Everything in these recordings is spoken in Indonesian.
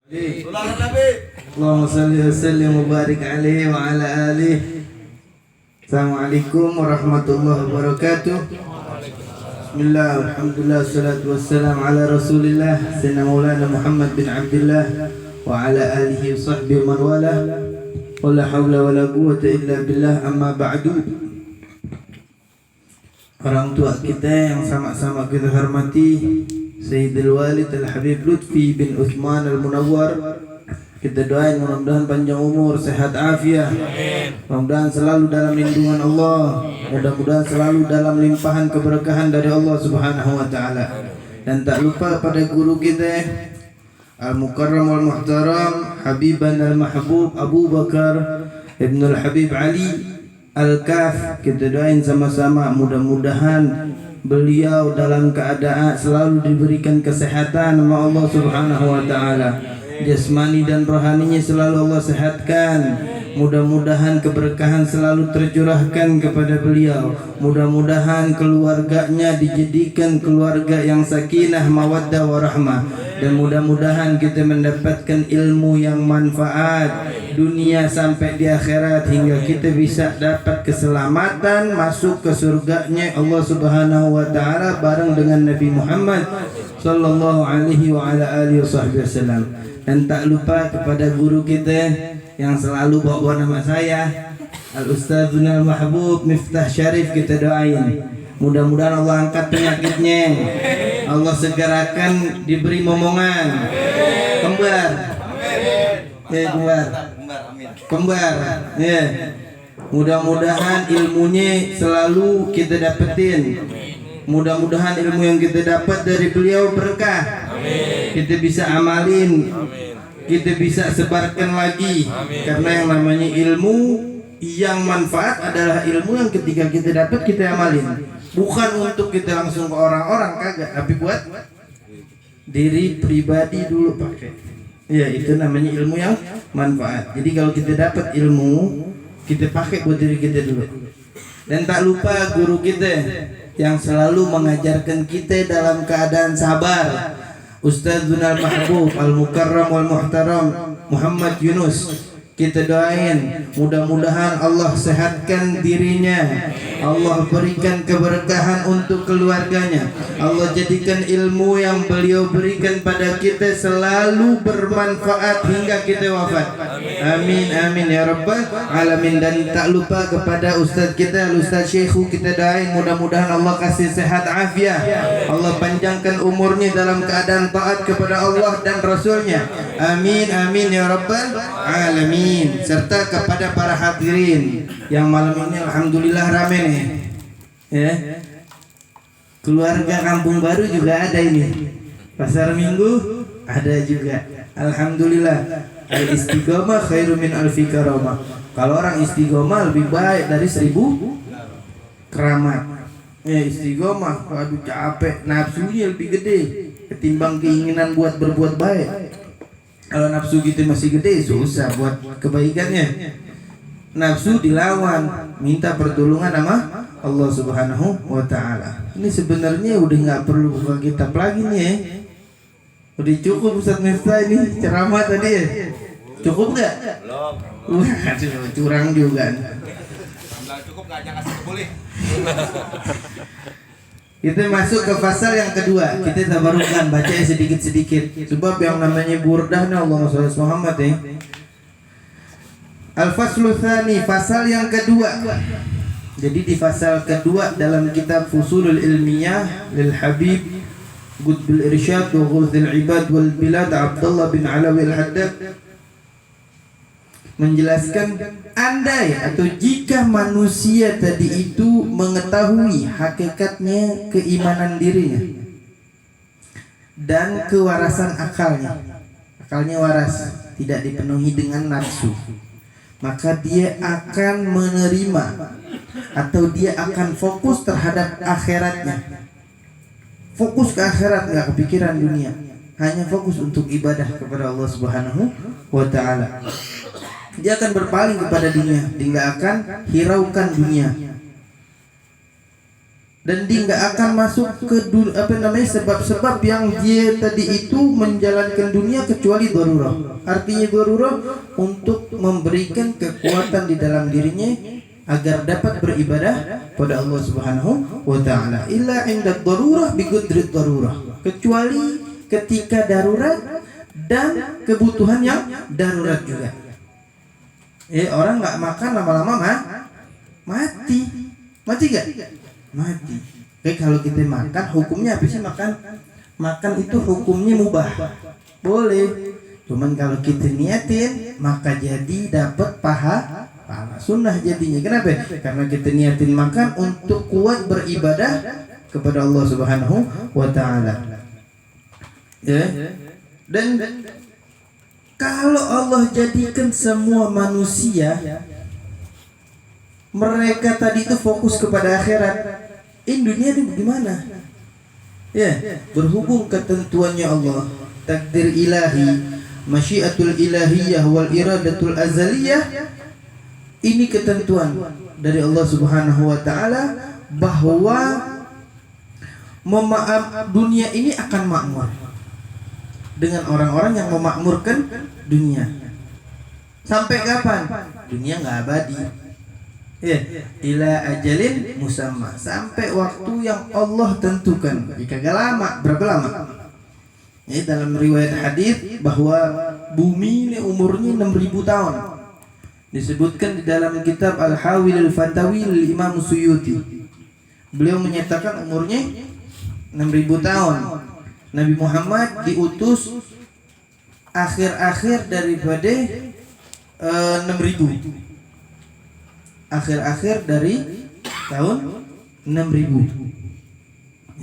Allahumma salli wa sallim wa barik alaihi wa ala alihi. Assalamualaikum warahmatullahi wabarakatuh. Bismillah, alhamdulillah, salatu wassalam ala rasulillah Sayyidina Maulana Muhammad bin Abdullah wa ala alihi wa sahbihi man wala. Wa la hawla wa la quwwata illa billah, amma ba'du. Orang tua kita yang sama-sama kita hormati, Sayyidul Walid Al-Habib Lutfi bin Uthman Al-Munawwar, kita doain mudah-mudahan panjang umur, sehat afiat, mudah-mudahan selalu dalam lindungan Allah, mudah-mudahan selalu dalam limpahan keberkahan dari Allah Subhanahu wa taala. Dan tak lupa pada guru kita Al-Mukarram Wal-Muhtaram Habiban Al-Mahbub Abu Bakar Ibn Al-Habib Ali Al-Kaf, kita doain sama-sama mudah-mudahan beliau dalam keadaan selalu diberikan kesehatan sama Allah Subhanahu wa taala. Jasmani dan rohaninya selalu Allah sehatkan. Mudah-mudahan keberkahan selalu tercurahkan kepada beliau. Mudah-mudahan keluarganya dijadikan keluarga yang sakinah, mawaddah, warahmah. Dan mudah-mudahan kita mendapatkan ilmu yang manfaat dunia sampai di akhirat, hingga kita bisa dapat keselamatan masuk ke surganya Allah Subhanahu wa taala bareng dengan Nabi Muhammad sallallahu alaihi wa ala alihi wasallam. Dan tak lupa kepada guru kita yang selalu bawa nama saya, Al-Ustadzun Al-Mahbub Miftah Syarif, kita doain mudah-mudahan Allah angkat penyakitnya, Allah segerakan diberi momongan kembar, kembar, ya. Mudah-mudahan ilmunya selalu kita dapetin. Mudah-mudahan ilmu yang kita dapat dari beliau berkah. Kita bisa amalin, kita bisa sebarkan lagi. Karena yang namanya ilmu yang manfaat adalah ilmu yang ketika kita dapat kita amalin. Bukan untuk kita langsung ke orang-orang, kagak, tapi buat diri pribadi dulu pakai. Ya, itu namanya ilmu yang manfaat. Jadi kalau kita dapat ilmu, kita pakai buat diri kita dulu. Dan tak lupa guru kita yang selalu mengajarkan kita dalam keadaan sabar, Ustadzun Al-Mahbub Al-Mukarram Wal-Muhtaram Muhammad Yunus. Kita doain mudah-mudahan Allah sehatkan dirinya, Allah berikan keberkahan untuk keluarganya, Allah jadikan ilmu yang beliau berikan pada kita selalu bermanfaat hingga kita wafat. Amin amin ya rabbal alamin. Dan tak lupa kepada ustaz kita Ustaz Syekhu, kita doain mudah-mudahan Allah kasih sehat afiat, Allah panjangkan umurnya dalam keadaan taat kepada Allah dan Rasulnya. Amin amin ya rabbal alamin. Serta kepada para hadirin yang malam ini alhamdulillah rame nih, ya. Keluarga Kampung Baru juga ada ini, Pasar Minggu ada juga, alhamdulillah. Al-istiqomah khairu min alfi karamah. Kalau orang istiqomah lebih baik dari 1000 keramat. Ya, istiqomah, aduh capek, nafsunya lebih gede ketimbang keinginan buat berbuat baik. Kalau nafsu kita masih gede, susah buat kebaikannya. Nafsu dilawan, minta pertolongan sama Allah Subhanahu wa taala. Ini sebenarnya udah nggak perlu buka kitab lagi nih ya. Udah cukup Ustaz Miftah ini ceramah tadi ya. Cukup nggak? Belum. Wah, curang juga. Cukup nggak, jangan kasih boleh. Kita masuk ke pasal yang kedua. Kita tabarukan baca sedikit-sedikit. Sebab yang namanya burdah nih, Allahumma shalli ala Muhammad ya. Al-Faslu Tsani, pasal yang kedua. Jadi di pasal kedua dalam kitab Fusulul Ilmiyah lil Habib Qutbul Irsyad wa Ghawthul Ibad wal Bilad Abdullah bin Alawi Al-Haddad menjelaskan, andai atau jika manusia tadi itu mengetahui hakikatnya keimanan dirinya dan kewarasan akalnya waras, tidak dipenuhi dengan nafsu, maka dia akan menerima atau dia akan fokus terhadap akhiratnya. Fokus ke akhirat, nggak kepikiran dunia, hanya fokus untuk ibadah kepada Allah Subhanahu wa taala. Dia akan berpaling kepada dunia, dia nggak akan hiraukan dunia. dan dia nggak akan masuk ke sebab-sebab yang dia tadi itu menjalankan dunia kecuali darurah. Artinya darurah untuk memberikan kekuatan di dalam dirinya agar dapat beribadah pada Allah Subhanahu wa taala. Illa inda darurah bi qadri darurah. Kecuali ketika darurat dan kebutuhan yang darurat juga. Orang nggak makan lama-lama mati gak? Mati. Kalau kita makan hukumnya apa sih? Makan itu hukumnya mubah, boleh. Cuman kalau kita niatin maka jadi dapat pahala sunnah jadinya. Kenapa? Karena kita niatin makan untuk kuat beribadah kepada Allah Subhanahu wa taala. Dan kalau Allah jadikan semua manusia mereka tadi itu fokus kepada akhirat, dunia ini bagaimana? Berhubung ketentuannya Allah, takdir ilahi, masyiatul ilahiyah wal iradatul azaliyah, ini ketentuan dari Allah Subhanahu wa taala bahwa dunia ini akan makmur dengan orang-orang yang memakmurkan dunia. Sampai kapan? Dunia nggak abadi. Ila ajalin musamma, sampai waktu yang Allah tentukan. Jika gak lama, berapa lama? Dalam riwayat hadis bahwa bumi ini umurnya 6.000 tahun. Disebutkan di dalam kitab Al-Hawil Al-Fatawi Imam Suyuti. Beliau menyatakan umurnya 6.000 tahun. Nabi Muhammad diutus akhir-akhir daripada 6.000. Akhir-akhir dari tahun 6.000.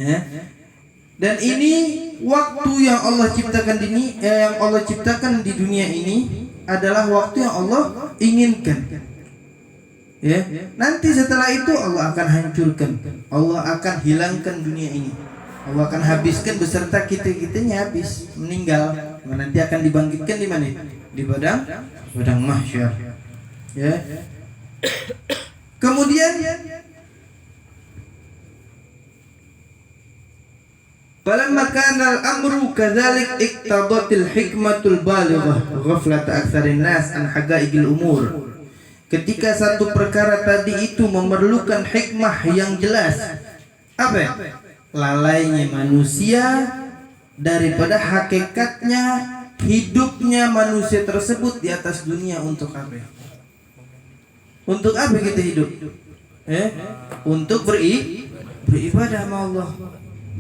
Dan ini waktu yang Allah ciptakan yang Allah ciptakan di dunia ini adalah waktu yang Allah inginkan. Nanti setelah itu Allah akan hancurkan, Allah akan hilangkan dunia ini, Allah akan habiskan beserta kita-kitanya habis, meninggal. Nanti akan dibangkitkan di mana? Di padang mahsyar. Kemudian falamma kana al-amru kadzalik iqtadatil hikmatul balighah ghaflat aktsarin nas an haqaiqil umur. Ketika satu perkara tadi itu memerlukan hikmah yang jelas, apa? Lalainya manusia daripada hakikatnya hidupnya manusia tersebut di atas dunia. Untuk apa? Untuk apa kita hidup? Untuk beribadah sama Allah.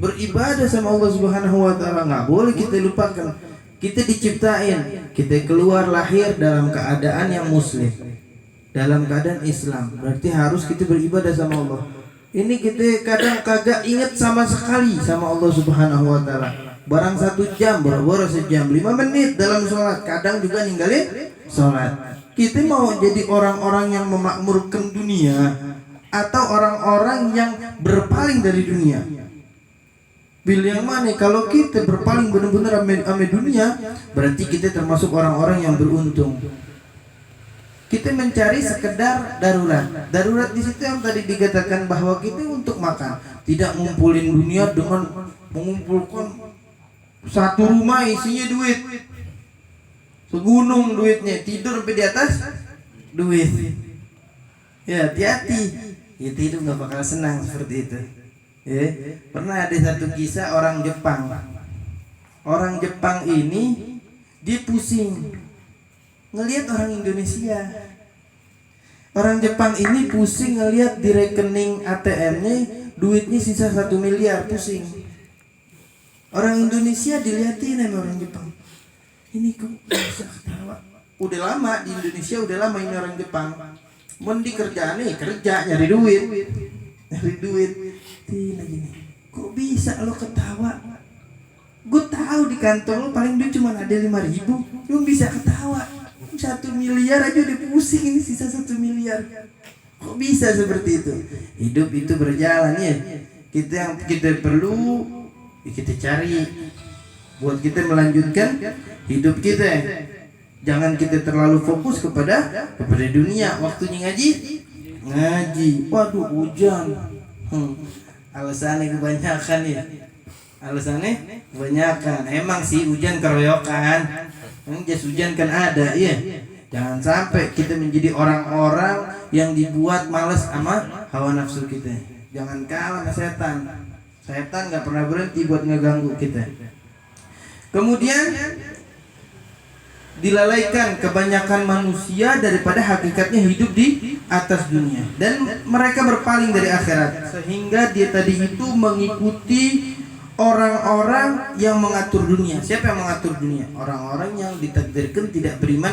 Beribadah sama Allah Subhanahu wa taala. Enggak boleh kita lupakan. Kita diciptain, kita keluar lahir dalam keadaan yang muslim, dalam keadaan Islam. Berarti harus kita beribadah sama Allah. Ini kita kadang kagak ingat sama sekali sama Allah Subhanahu wa taala. Barang 1 jam, baru sejam, 5 menit dalam sholat, kadang juga ninggalin sholat. Kita mau jadi orang-orang yang memakmurkan dunia atau orang-orang yang berpaling dari dunia? Pilih yang mana? Kalau kita berpaling benar-benar ame dunia, berarti kita termasuk orang-orang yang beruntung. Kita mencari sekedar darurat. Darurat di situ yang tadi dikatakan bahwa kita untuk makan, tidak ngumpulin dunia dengan mengumpulkan satu rumah isinya duit. Segunung duitnya, tidur sampai di atas duit. Hati-hati. Kita hidup gak bakal senang seperti itu. Pernah ada satu kisah orang Jepang. Orang Jepang ini dia pusing ngelihat orang Indonesia. Orang Jepang ini pusing ngelihat di rekening ATM-nya duitnya sisa 1 miliar, pusing. Orang Indonesia dilihatin sama orang Jepang. Ini kok bisa ketawa? Udah lama di Indonesia, udah lama ini orang Jepang. Mending kerjaan nih, kerja nyari duit. Tina gini. Kok bisa lo ketawa? Gue tahu di kantong lo paling duit cuma ada 5.000. Lo bisa ketawa? 1 miliar aja udah pusing, ini sisa 1 miliar. Kok bisa seperti itu? Hidup itu berjalan ya. Yang kita perlu kita cari buat kita melanjutkan hidup kita. Jangan kita terlalu fokus kepada dunia. Waktunya ngaji. Waduh hujan. Alasannya kebanyakan ya. Alasannya kebanyakan. Emang sih hujan keroyokan. Jas hujan kan ada, iya. Jangan sampai kita menjadi orang-orang yang dibuat malas sama hawa nafsu kita. Jangan kalah sama setan. Setan nggak pernah berhenti buat ngeganggu kita. Kemudian dilalaikan kebanyakan manusia daripada hakikatnya hidup di atas dunia, dan mereka berpaling dari akhirat, sehingga dia tadi itu mengikuti orang-orang yang mengatur dunia. Siapa yang mengatur dunia? Orang-orang yang ditakdirkan tidak beriman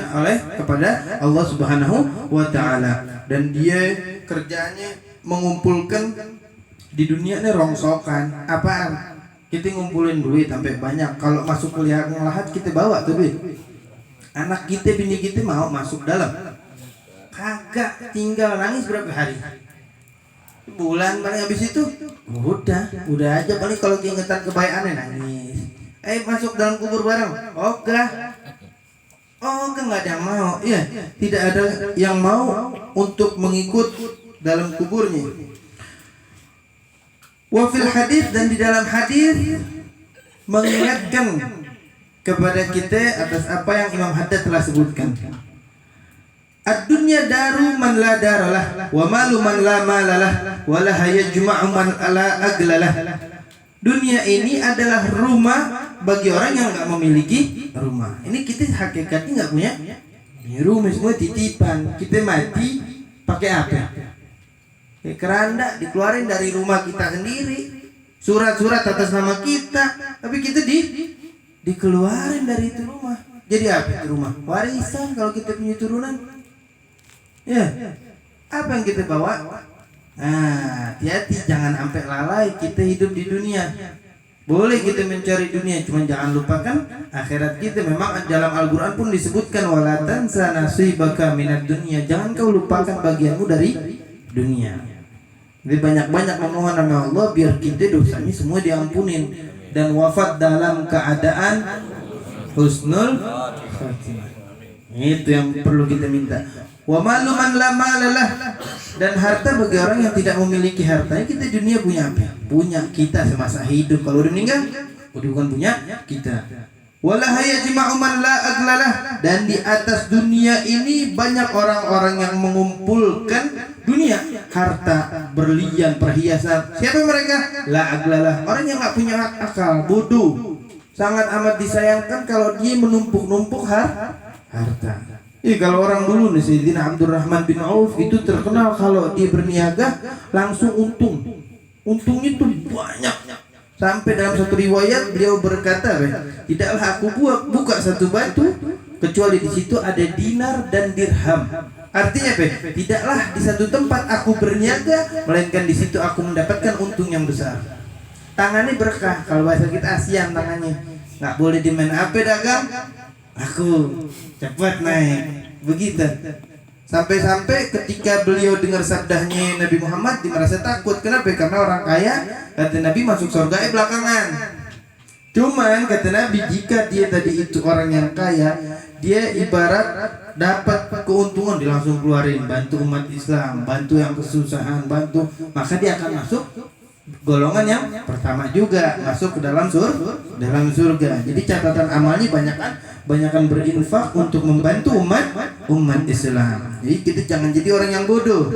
kepada Allah Subhanahu wa taala, dan dia kerjanya mengumpulkan di dunia ini rongsokan. Apaan? Kita ngumpulin duit sampai banyak, kalau masuk ke liang lahat kita bawa tuh duit. Anak kita, bini kita mau masuk dalam, kagak, tinggal nangis berapa hari, bulan paling habis itu udah aja paling kalau keingetan kebayaannya nangis. Masuk dalam kubur bareng, nggak ada yang mau. Iya, tidak ada yang mau untuk mengikut dalam kuburnya. Wa fil hadis, dan di dalam hadis mengingatkan kepada kita atas apa yang Imam Haddad telah sebutkan. Ad-dunya daru man la daralah, wa malu man la malalah, wa la yajma'u man la aglalah. Dunia ini adalah rumah bagi orang yang enggak memiliki rumah. Ini kita hakikatnya enggak punya rumah, semua titipan. Kita mati pakai apa? Keranda dikeluarin dari rumah kita sendiri. Surat-surat atas nama kita, tapi kita dikeluarin dari itu rumah. Jadi apa itu rumah? Warisan kalau kita punya turunan. Ya, apa yang kita bawa? Hati-hati, jangan sampai lalai kita hidup di dunia. Boleh kita mencari dunia, cuma jangan lupakan akhirat kita. Memang dalam Al-Quran pun disebutkan wala tansa nasibaka minad dunya. Jangan kau lupakan bagianmu dari dunia. Jadi banyak-banyak memohon sama Allah biar kita dosanya semua diampunin dan wafat dalam keadaan husnul khatimah. Itu yang perlu kita minta. Wa malu man la malalah, dan harta bagi orang yang tidak memiliki hartanya. Kita dunia punya apa? Punya kita semasa hidup. Kalau udah meninggal, bukan punya kita. Wala hayajma'u man la aglalah, dan di atas dunia ini banyak orang-orang yang mengumpulkan dunia, harta, berlian, perhiasan. Siapa mereka? La aglalah, orang yang enggak punya akal, bodoh. Sangat amat disayangkan kalau dia menumpuk-numpuk harta. Kalau orang dulu nih, Sayyidina Abdurrahman bin Auf itu terkenal kalau dia berniaga langsung untung. Untungnya tuh banyak. Sampai dalam satu riwayat beliau berkata, tidaklah aku buka satu batu kecuali di situ ada dinar dan dirham. Artinya tidaklah di satu tempat aku berniaga melainkan di situ aku mendapatkan untung yang besar. Tangannya berkah, kalau bahasa kita Asian tangannya. Nggak boleh dimain apa dagang, aku cepat naik, begitu. Sampai-sampai ketika beliau dengar sabdanya Nabi Muhammad, dia merasa takut. Kenapa? Karena orang kaya, kata Nabi, masuk surga belakangan. Cuman kata Nabi, jika dia tadi itu orang yang kaya, dia ibarat dapat keuntungan, dia langsung keluarin, bantu umat Islam, bantu yang kesusahan, bantu, maka dia akan masuk golongan yang pertama juga, masuk ke dalam surga. Jadi catatan amalnya banyakan berinfak untuk membantu umat Islam. Jadi kita jangan jadi orang yang bodoh.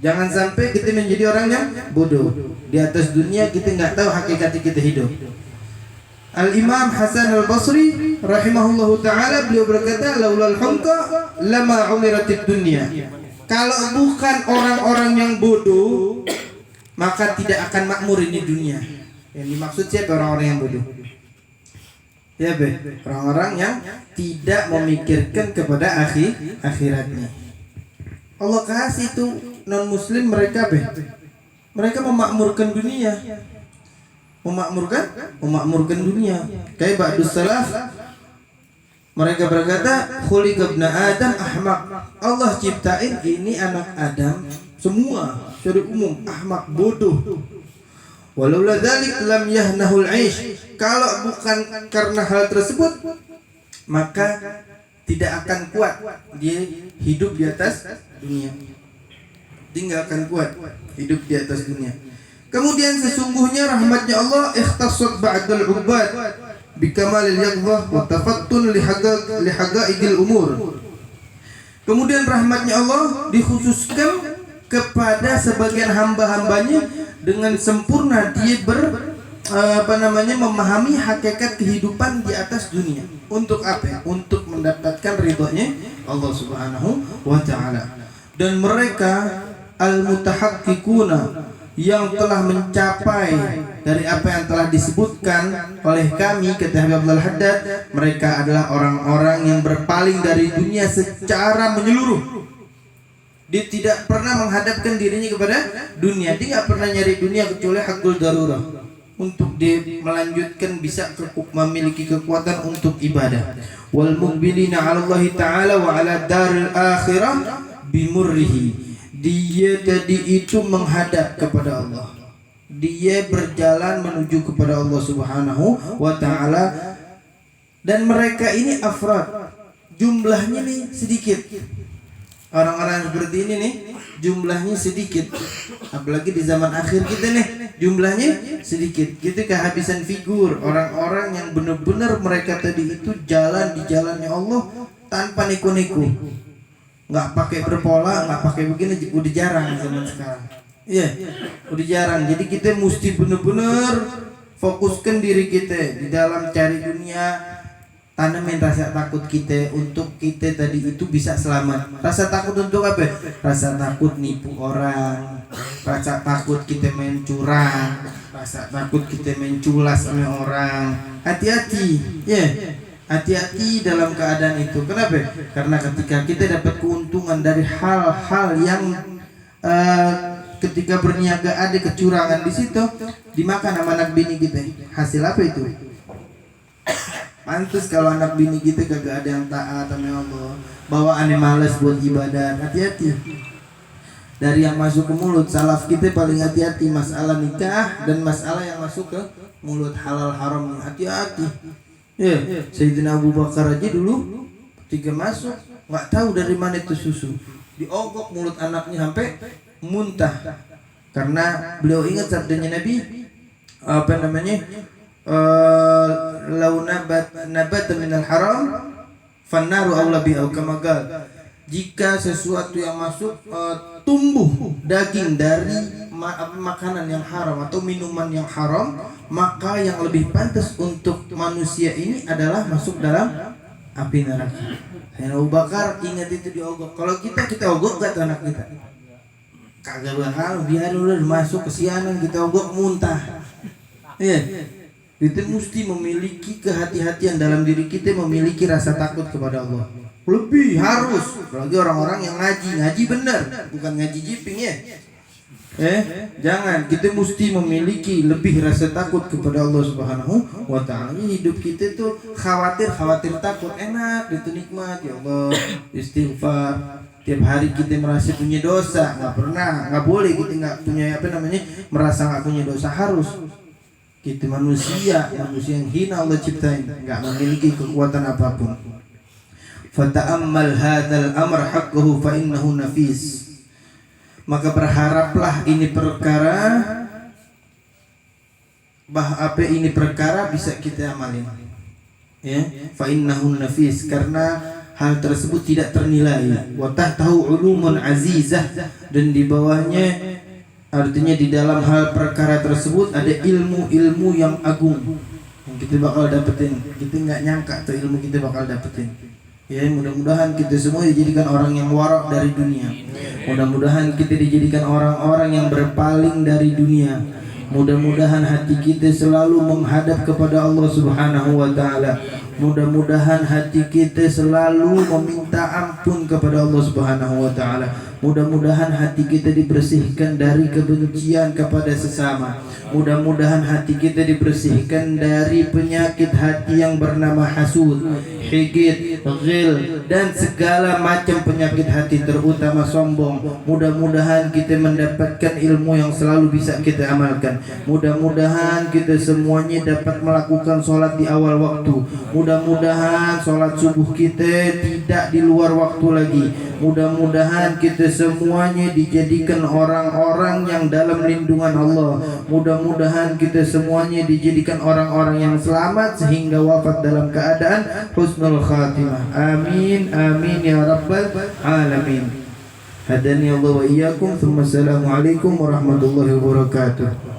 Jangan sampai kita menjadi orang yang bodoh. Di atas dunia kita nggak tahu hakikat kita hidup. Al-Imam Hasan Al-Basri rahimahullahu taala, beliau berkata, laulal humqa lama umiratid dunya. Kalau bukan orang-orang yang bodoh, maka tidak akan makmur ini dunia. Yang dimaksud siapa orang-orang yang bodoh? Ya orang-orang yang tidak memikirkan kepada akhiratnya. Allah kasih itu non muslim mereka mereka memakmurkan dunia. Memakmurkan dunia. Kayak ba'dus salaf, mereka berkata, khuliqa ibnu Adam ahmaq. Allah ciptain ini anak Adam semua secara umum ahmak, bodoh. Walau la dzalik lam yahnahul 'aish. Kalau bukan karena hal tersebut, maka tidak akan kuat dia hidup di atas dunia. Dia nggak akan kuat hidup di atas dunia. Kemudian sesungguhnya rahmatnya Allah ikhtassat ba'dal ubad bikamalil yaqdhah wa tafattun li haqaiqil umur. Kemudian rahmatnya Allah dikhususkan kepada sebagian hamba-hambanya dengan sempurna dia memahami hakikat kehidupan di atas dunia. Untuk apa? Untuk mendapatkan ridhonya Allah Subhanahu wa taala. Dan mereka al-mutahaqqiquna yang telah mencapai dari apa yang telah disebutkan oleh kami, kata Habib Abdul Haddad, mereka adalah orang-orang yang berpaling dari dunia secara menyeluruh. Dia tidak pernah menghadapkan dirinya kepada dunia. Dia tidak pernah nyari dunia kecuali hakul darurah, untuk dia melanjutkan bisa memiliki kekuatan untuk ibadah. Wal muqbilina 'ala Allah taala wa 'ala daril akhirah bimurrihi. Dia tadi itu menghadap kepada Allah. Dia berjalan menuju kepada Allah Subhanahu wa taala. Dan mereka ini afrad. Jumlahnya nih sedikit. Orang-orang seperti ini nih jumlahnya sedikit. Apalagi di zaman akhir kita nih jumlahnya sedikit. Kita kehabisan figur orang-orang yang benar-benar mereka tadi itu jalan di jalannya Allah tanpa neko-neko. Nggak pakai berpola, nggak pakai begini, udah jarang zaman sekarang. Iya, udah jarang. Jadi kita mesti benar-benar fokuskan diri kita di dalam cari dunia, tanamin rasa takut kita untuk kita tadi itu bisa selamat. Rasa takut untuk apa? Rasa takut nipu orang, rasa takut kita main curang, rasa takut kita main culas sama orang. Hati-hati, ya. Hati-hati dalam keadaan itu. Kenapa? Karena ketika kita dapat keuntungan dari hal-hal yang ketika berniaga ada kecurangan di situ, dimakan sama anak bini kita. Hasil apa itu? Pantes kalau anak bini kita kagak ada yang taat sama Allah, bawaannya malas buat ibadah. Hati-hati. Dari yang masuk ke mulut, salaf kita paling hati-hati masalah nikah dan masalah yang masuk ke mulut halal haram. Hati-hati. Ya, Sayyidina Abu Bakar aja dulu ketika masuk nggak tahu dari mana itu susu, diogok mulut anaknya sampai muntah, karena beliau ingat sabdanya Nabi lau nabat minal haram fannaru aula biha kama qala. Jika sesuatu yang masuk tumbuh daging dari makanan yang haram atau minuman yang haram, maka yang lebih pantas untuk manusia ini adalah masuk dalam api neraka. Abu Bakar ingat itu diogok. Kalau kita ogok gak tuh anak kita? Kagak bakal, biar udah masuk kesianan kita ogok muntah. Iya. Kita mesti memiliki kehati-hatian dalam diri kita, memiliki rasa takut kepada Allah. Lebih harus, apalagi orang-orang yang ngaji benar, bukan ngaji jiping ya. Jangan, kita mesti memiliki lebih rasa takut kepada Allah Subhanahu wa taala. Hidup kita tuh khawatir takut, enak itu nikmat ya Allah, istighfar. Tiap hari kita merasa punya dosa, nggak boleh kita nggak punya merasa nggak punya dosa. Harus kita manusia yang hina Allah ciptain, nggak memiliki kekuatan apapun. Fata'ammal hadzal amr haqqahu fa innahu nafis. Maka berharaplah ini perkara bisa kita amalin. Ya, fa innahu nafis, karena hal tersebut tidak ternilai. Wa tahtahu ulumun azizah, dan di bawahnya, artinya di dalam hal perkara tersebut ada ilmu-ilmu yang agung yang kita bakal dapetin. Kita nggak nyangka tuh ilmu kita bakal dapetin. Ya, mudah-mudahan kita semua dijadikan orang yang warak dari dunia. Mudah-mudahan kita dijadikan orang-orang yang berpaling dari dunia. Mudah-mudahan hati kita selalu menghadap kepada Allah Subhanahu wa taala. Mudah-mudahan hati kita selalu meminta ampun kepada Allah Subhanahu wa taala. Mudah-mudahan hati kita dibersihkan dari kebencian kepada sesama. Mudah-mudahan hati kita dibersihkan dari penyakit hati yang bernama hasud, hikid, ghil, dan segala macam penyakit hati, terutama sombong. Mudah-mudahan kita mendapatkan ilmu yang selalu bisa kita amalkan. Mudah-mudahan kita semuanya dapat melakukan sholat di awal waktu. Mudah-mudahan sholat subuh kita tidak di luar waktu lagi. Mudah-mudahan kita semuanya dijadikan orang-orang yang dalam lindungan Allah. Mudah-mudahan kita semuanya dijadikan orang-orang yang selamat sehingga wafat dalam keadaan husnul khatimah. Amin amin ya rabbal alamin. Hadani Allah wa iyyakum. Assalamualaikum warahmatullahi wabarakatuh.